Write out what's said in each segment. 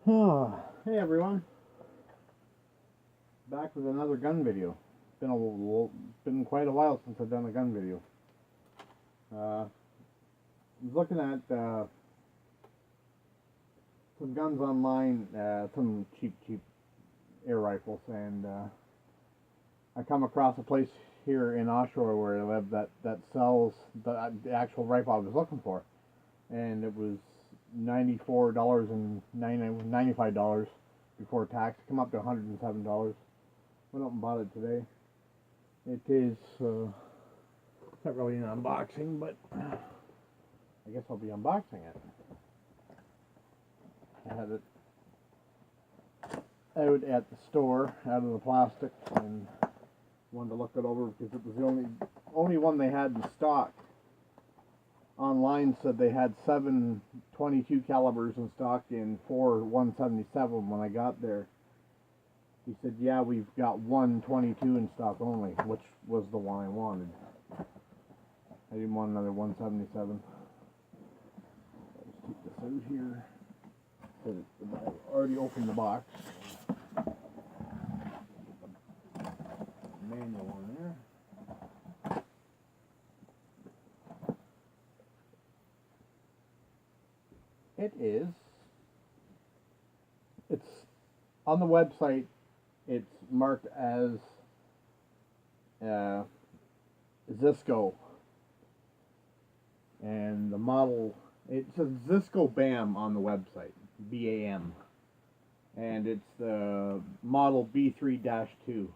Hey everyone, back with another gun video. Been quite a while since I've done a gun video. I was looking at some guns online, some cheap air rifles, and I come across a place here in Oshawa where I live that sells the actual rifle I was looking for, and it was $94 and $95 before tax. It come up to $107. Went up and bought it today. It is it's not really an unboxing, but I guess I'll be unboxing it. I had it out at the store, out of the plastic, and wanted to look it over because it was the only one they had in stock. Online said they had 7 .22 calibers in stock and 4 177 when I got there. He said, yeah, we've got 1 .22 in stock only, which was the one I wanted. I didn't want another 177. Let's keep this out here. I already opened the box. Manual on there. It's on the website, it's marked as Xisico, and the model, it says Xisico BAM on the website, BAM, and it's the model B3-2 in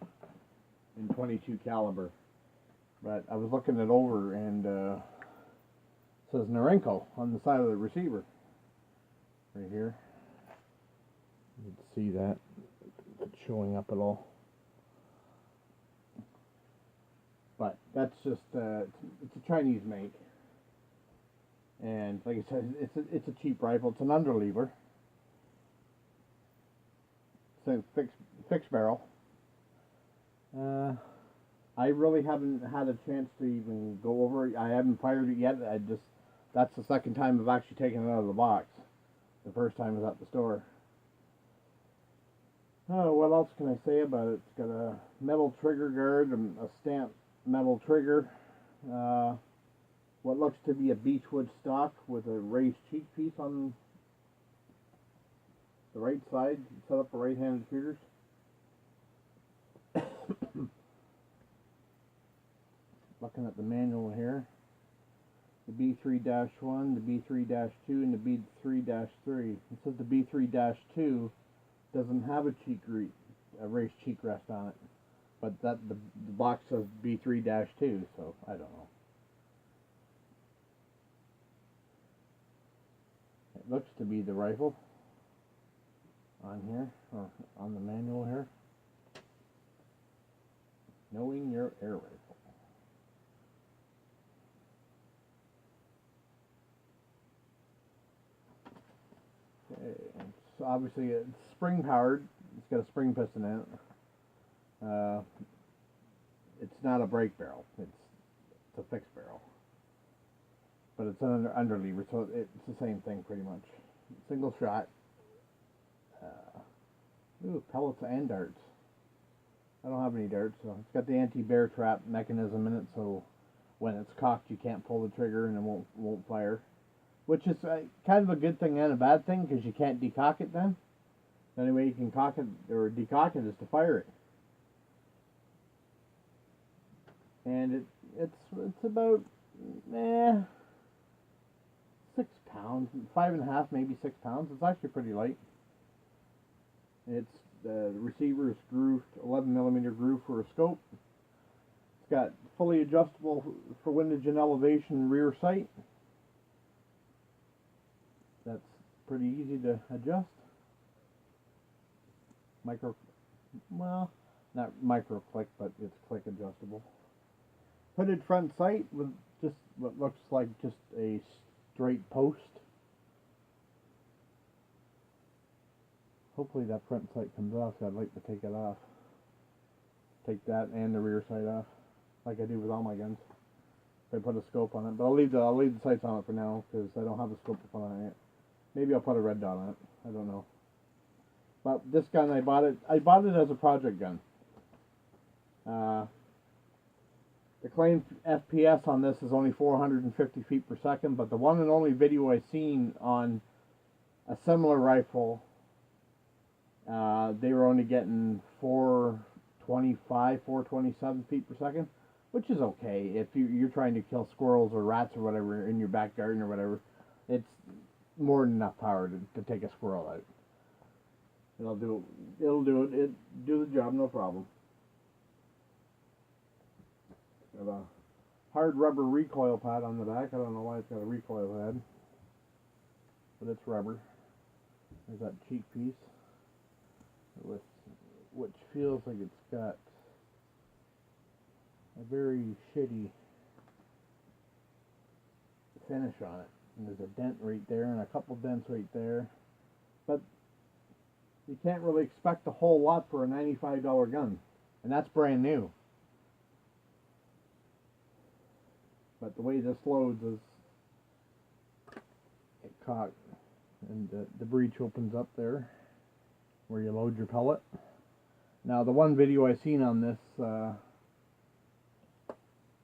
.22 caliber. But I was looking it over, and it says Norinco on the side of the receiver. Right here. You can see that. It's showing up at all. But that's just, it's a Chinese make. And like I said, it's a cheap rifle. It's an underlever. It's a fixed barrel. I really haven't had a chance to even go over it. I haven't fired it yet. That's the second time I've actually taken it out of the box. The first time was at the store. Oh, what else can I say about it? It's got a metal trigger guard and a stamped metal trigger. What looks to be a beechwood stock with a raised cheek piece on the right side. Set up for right-handed shooters. Looking at the manual here. The B3-1, the B3-2, and the B3-3. It says the B3-2 doesn't have a raised cheek rest on it, but the box says B3-2, so I don't know. It looks to be the rifle on here, or on the manual here. Knowing your air rifle. So obviously it's spring powered. It's got a spring piston in it. It's not a brake barrel. It's a fixed barrel, but it's an underlever, so it's the same thing pretty much. Single shot. Pellets and darts. I don't have any darts, so it's got the anti-bear trap mechanism in it, so when it's cocked, you can't pull the trigger and it won't fire. Which is kind of a good thing and a bad thing, because you can't decock it then. The only way you can cock it or decock it is to fire it. And it's about 6 pounds, 5.5, maybe 6 pounds. It's actually pretty light. The receiver is grooved, 11mm groove for a scope. It's got fully adjustable for windage and elevation rear sight. That's pretty easy to adjust. Not micro click, but it's click adjustable. Hooded front sight with just what looks like just a straight post. Hopefully that front sight comes off, so I'd like to take it off. Take that and the rear sight off, like I do with all my guns. If I put a scope on it, but I'll leave the sights on it for now because I don't have a scope to put on it yet. Maybe I'll put a red dot on it. I don't know. But this gun, I bought it as a project gun. The claimed FPS on this is only 450 feet per second, but the one and only video I've seen on a similar rifle, they were only getting 425, 427 feet per second, which is okay if you're trying to kill squirrels or rats or whatever in your back garden or whatever. It's more than enough power to take a squirrel out. It'll do the job, no problem. Got a hard rubber recoil pad on the back. I don't know why it's got a recoil pad, but it's rubber. There's that cheek piece, which feels like it's got a very shitty finish on it. And there's a dent right there and a couple dents right there, but you can't really expect a whole lot for a $95 gun, and that's brand new. But the way this loads is it cocked, and the breech opens up there where you load your pellet. Now the one video I seen on this,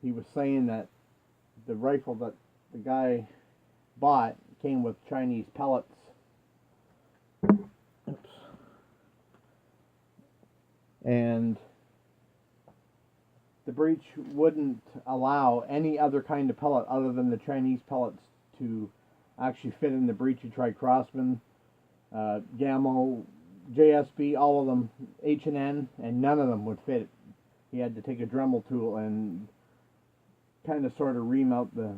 he was saying that the rifle that the guy bought came with Chinese pellets. Oops. And the breech wouldn't allow any other kind of pellet other than the Chinese pellets to actually fit in the breech. You tried Crossman, Gammo, JSB, all of them, H&N, and none of them would fit. He had to take a Dremel tool and kind of sort of ream out the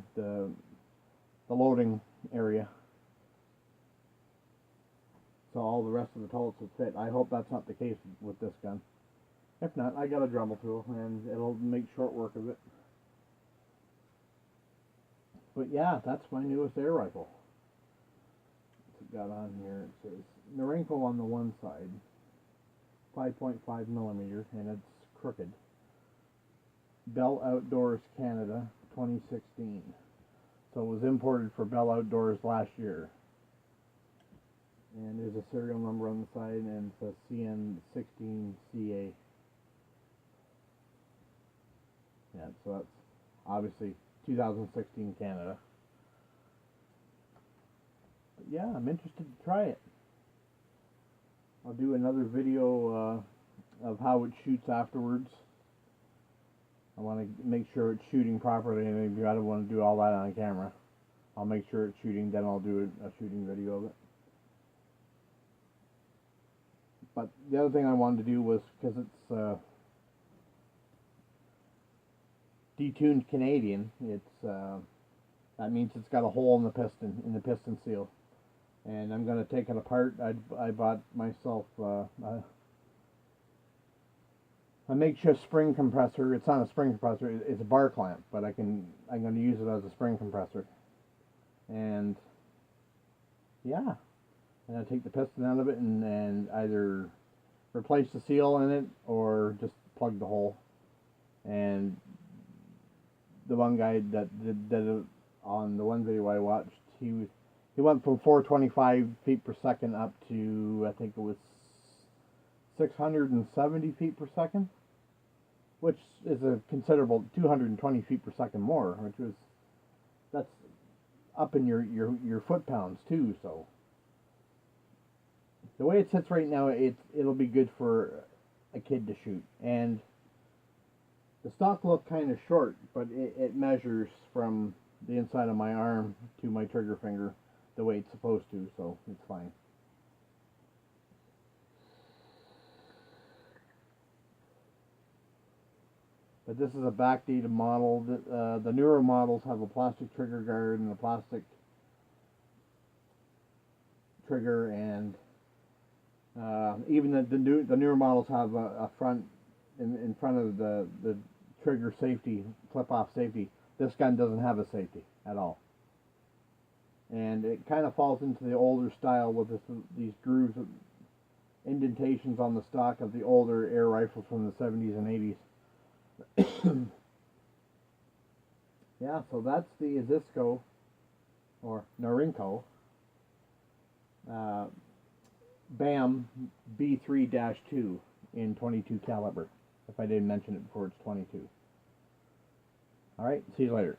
loading area, so all the rest of the pellets would fit. I hope that's not the case with this gun. If not, I got a Dremel tool and it'll make short work of it. But yeah, that's my newest air rifle. What's it got on here? It says Norinco on the one side, 5.5 millimeter, and it's crooked. Bell Outdoors Canada, 2016. So it was imported for Bell Outdoors last year. And there's a serial number on the side, and it says CN16CA. Yeah, so that's obviously 2016 Canada. But yeah, I'm interested to try it. I'll do another video of how it shoots afterwards. I want to make sure it's shooting properly, and I don't want to do all that on camera. I'll make sure it's shooting, then I'll do a shooting video of it. But the other thing I wanted to do was, because it's detuned Canadian, that means it's got a hole in the piston seal, and I'm going to take it apart. I bought myself a makeshift spring compressor. It's not a spring compressor, it's a bar clamp, but I'm going to use it as a spring compressor. And yeah, I'm going to take the piston out of it and either replace the seal in it or just plug the hole. And the one guy that did it on the one video I watched, he went from 425 feet per second up to, I think it was 670 feet per second, which is a considerable 220 feet per second more, that's up in your foot pounds too. So the way it sits right now, it'll be good for a kid to shoot. And the stock looked kind of short, but it measures from the inside of my arm to my trigger finger the way it's supposed to, so it's fine. But this is a backdated model. The newer models have a plastic trigger guard and a plastic trigger, and even the newer models have a front in front of the trigger safety, clip-off safety. This gun doesn't have a safety at all, and it kind of falls into the older style with these grooves, indentations on the stock of the older air rifles from the 70s and 80s. Yeah, so that's the Xisico or Norinco BAM B3-2 in 22 caliber. If I didn't mention it before, it's 22. Alright, see you later.